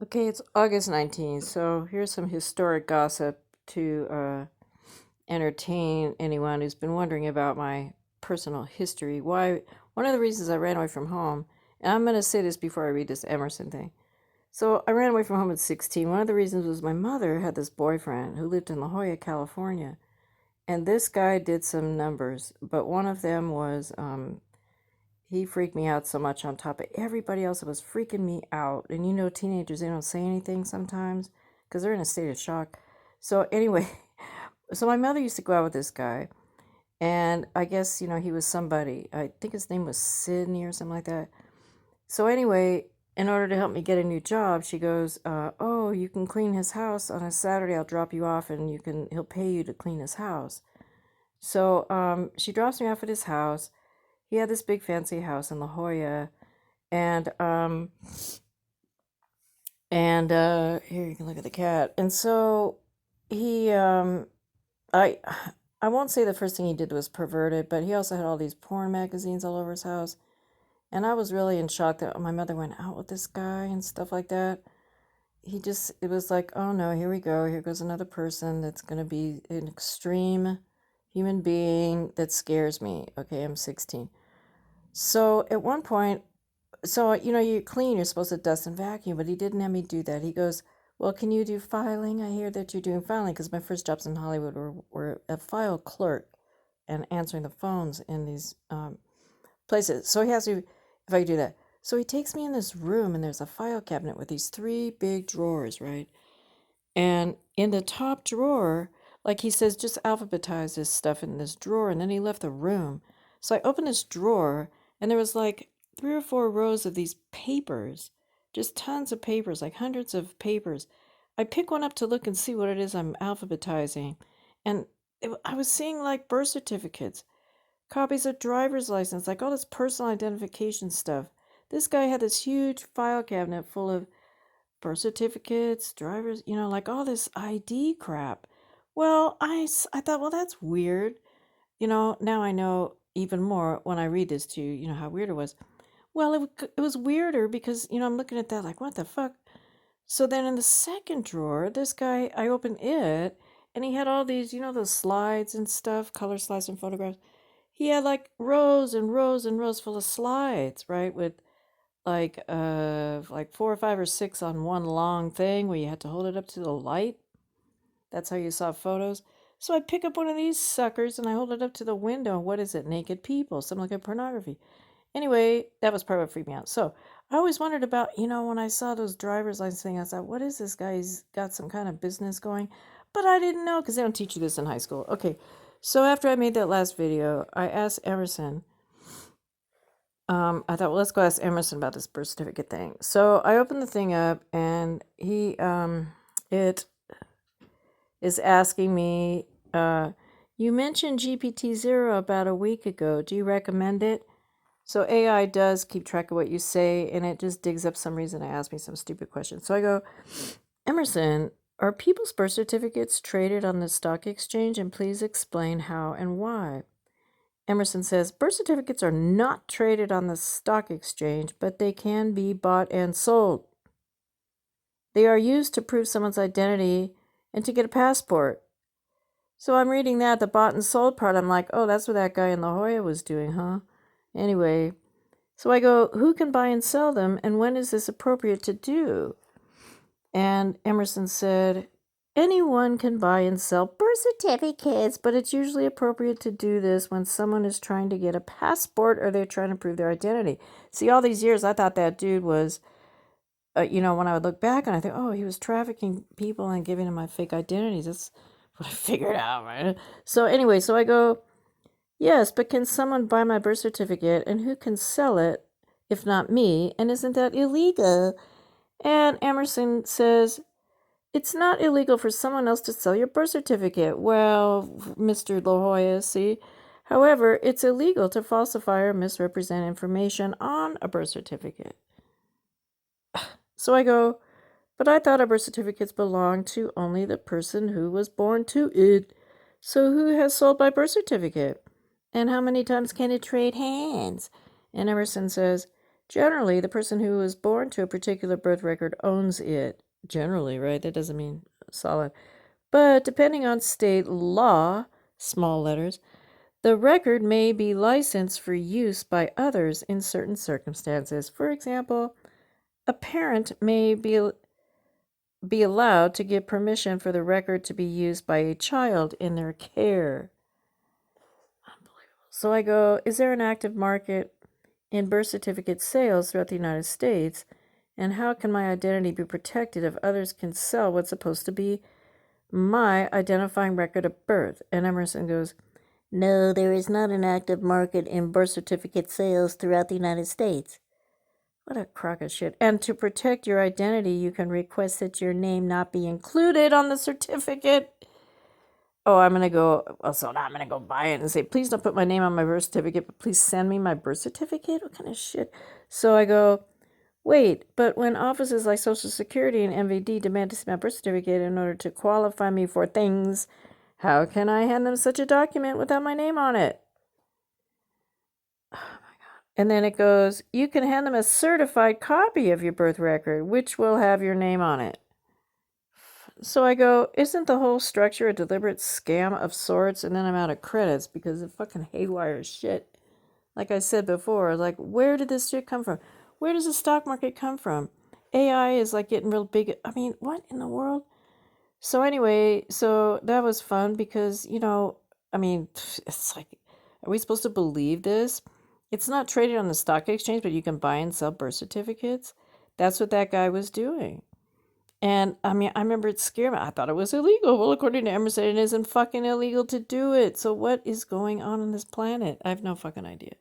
Okay, it's August 19th, so here's some historic gossip to entertain anyone who's been wondering about my personal history. Why? One of the reasons I ran away from home, and I'm going to say this before I read this Emerson thing. So I ran away from home at 16. One of the reasons was my mother had this boyfriend who lived in La Jolla, California, and this guy did some numbers, but one of them was he freaked me out so much on top of everybody else. It was freaking me out. And you know, teenagers, they don't say anything sometimes because they're in a state of shock. So, anyway, so my mother used to go out with this guy. And I guess, he was somebody. I think his name was Sydney or something like that. So, anyway, in order to help me get a new job, she goes, oh, you can clean his house on a Saturday. I'll drop you off and he'll pay you to clean his house. So she drops me off at his house. He had this big fancy house in La Jolla, and here you can look at the cat. And so he I I won't say the first thing he did was perverted, but he also had all these porn magazines all over his house. And I was really in shock that my mother went out with this guy and stuff like that. It was like, oh no, here we go. Here goes another person that's going to be an extreme human being that scares me. Okay, I'm 16. So at one point, you clean, you're supposed to dust and vacuum, but he didn't have me do that. He goes, well, can you do filing? I hear that you're doing filing because my first jobs in Hollywood were a file clerk and answering the phones in these places. So he asked me if I could do that. So he takes me in this room and there's a file cabinet with these three big drawers, right? And in the top drawer, like he says, just alphabetize this stuff in this drawer. And then he left the room. So I opened this drawer and there was like 3 or 4 rows of these papers, just tons of papers, like hundreds of papers. I pick one up to look and see what it is I'm alphabetizing. And I was seeing like birth certificates, copies of driver's license, like all this personal identification stuff. This guy had this huge file cabinet full of birth certificates, drivers, like all this ID crap. Well, I thought, well, that's weird. Now I know even more when I read this to you, how weird it was. Well, it was weirder because, I'm looking at that like, what the fuck? So then in the second drawer, this guy, I opened it and he had all these, those slides and stuff, color slides and photographs. He had like rows and rows and rows full of slides, right? With like 4 or 5 or 6 on one long thing where you had to hold it up to the light. That's how you saw photos. So I pick up one of these suckers and I hold it up to the window. What is it? Naked people. Something like pornography. Anyway, that was part of what freaked me out. So I always wondered about, when I saw those driver's license thing, I thought, what is this guy? He's got some kind of business going. But I didn't know because they don't teach you this in high school. Okay, so after I made that last video, I asked Emerson. I thought, well, let's go ask Emerson about this birth certificate thing. So I opened the thing up, and it is asking me, you mentioned GPT-0 about a week ago. Do you recommend it? So AI does keep track of what you say, and it just digs up some reason to ask me some stupid questions. So I go, Emerson, are people's birth certificates traded on the stock exchange? And please explain how and why. Emerson says, birth certificates are not traded on the stock exchange, but they can be bought and sold. They are used to prove someone's identity and to get a passport. So I'm reading that, the bought and sold part. I'm like, oh, that's what that guy in La Jolla was doing, huh? Anyway, so I go, who can buy and sell them, and when is this appropriate to do? And Emerson said, anyone can buy and sell birth certificates, but it's usually appropriate to do this when someone is trying to get a passport or they're trying to prove their identity. See, all these years, I thought that dude was, when I would look back and I think, oh, he was trafficking people and giving them my fake identities. That's what I figured out, right? So anyway, so I go, yes, but can someone buy my birth certificate, and who can sell it if not me? And isn't that illegal? And Emerson says, it's not illegal for someone else to sell your birth certificate. Well, Mr. La Jolla, see? However, it's illegal to falsify or misrepresent information on a birth certificate. So I go, but I thought our birth certificates belonged to only the person who was born to it. So who has sold my birth certificate? And how many times can it trade hands? And Emerson says, Generally, the person who was born to a particular birth record owns it. Generally, right? That doesn't mean solid. But depending on state law, small letters, the record may be licensed for use by others in certain circumstances. For example, a parent may be allowed to give permission for the record to be used by a child in their care. So I go, is there an active market in birth certificate sales throughout the United States? And how can my identity be protected if others can sell what's supposed to be my identifying record of birth? And Emerson goes, no, there is not an active market in birth certificate sales throughout the United States. What a crock of shit. And to protect your identity, you can request that your name not be included on the certificate. Oh, I'm going to go, so now I'm going to go buy it and say, please don't put my name on my birth certificate, but please send me my birth certificate? What kind of shit? So I go, wait, but when offices like Social Security and MVD demand to see my birth certificate in order to qualify me for things, how can I hand them such a document without my name on it? And then it goes, you can hand them a certified copy of your birth record, which will have your name on it. So I go, isn't the whole structure a deliberate scam of sorts? And then I'm out of credits because it's fucking haywire shit. Like I said before, like, where did this shit come from? Where does the stock market come from? AI is like getting real big. I mean, what in the world? So anyway, so that was fun because, I mean, it's like, are we supposed to believe this? It's not traded on the stock exchange, but you can buy and sell birth certificates. That's what that guy was doing. And I mean, I remember it scared me. I thought it was illegal. Well, according to Emerson, it isn't fucking illegal to do it. So what is going on this planet? I have no fucking idea.